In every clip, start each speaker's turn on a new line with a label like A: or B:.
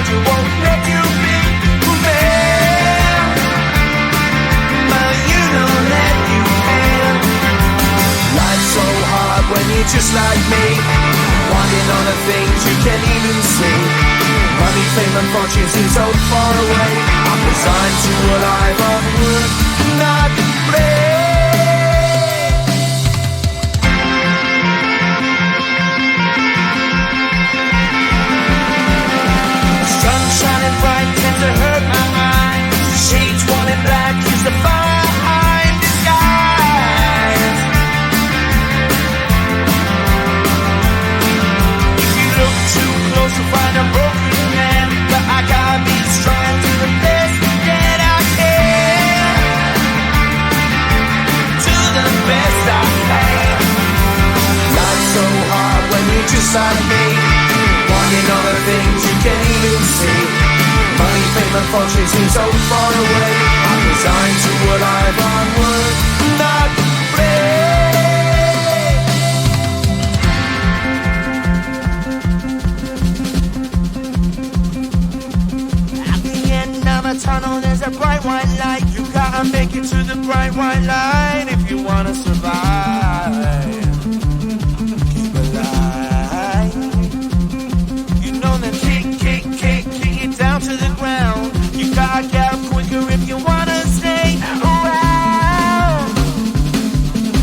A: you, won't let you be fair. But you don't let you fail. Life's so hard when you're just like me, wanting all the things you can't even see. Money, fame and fortune seem so far away. I'm resigned to what I've onward, not play. Sun shining bright tends to hurt my mind. Shades worn in black is the fire in disguise. If you look too close you'll find a broken man, but I gotta be strong to the best that I can. To the best I can. Life's so hard when you're just like me, wanting all the things you can't even see. Money, fame and fortune seem so far away. I'm resigned to what I've onward, not play. At the end of a tunnel there's a bright white light. You gotta make it to the bright white light if you wanna survive. Keep alive. You know that kick it down to the ground. You gotta get up quicker if you wanna stay around.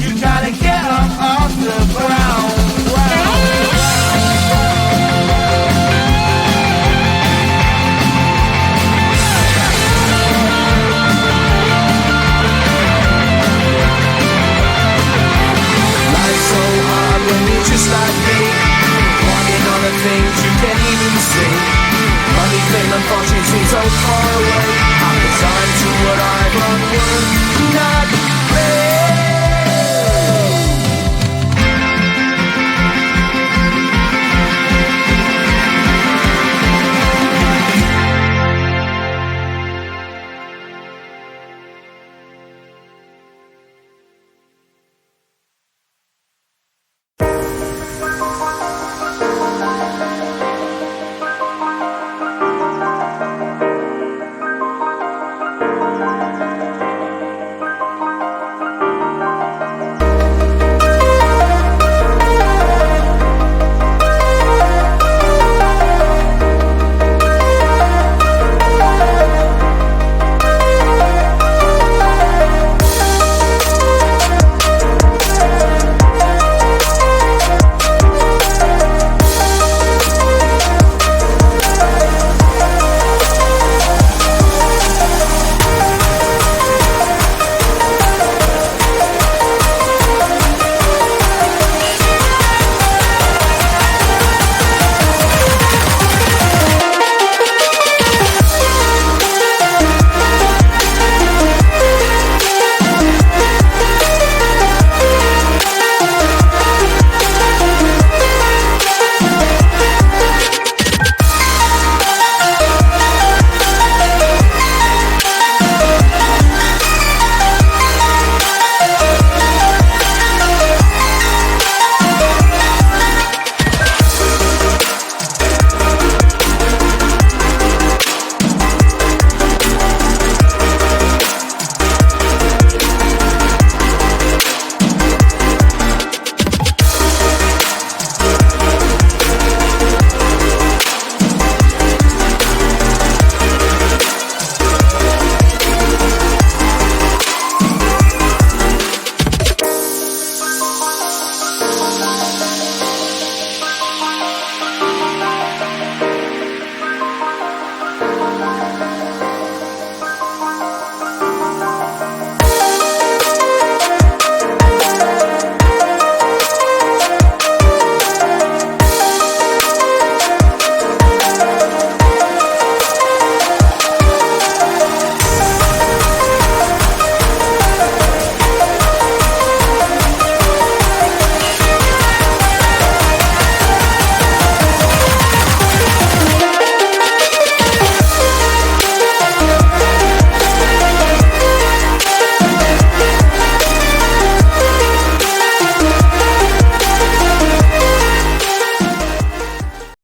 A: You gotta get up off the ground. Life's so hard when you're just like me, wanting all the things you can't even see. Money, fame and fortune seem so far away. I'm resigned to what I've onward,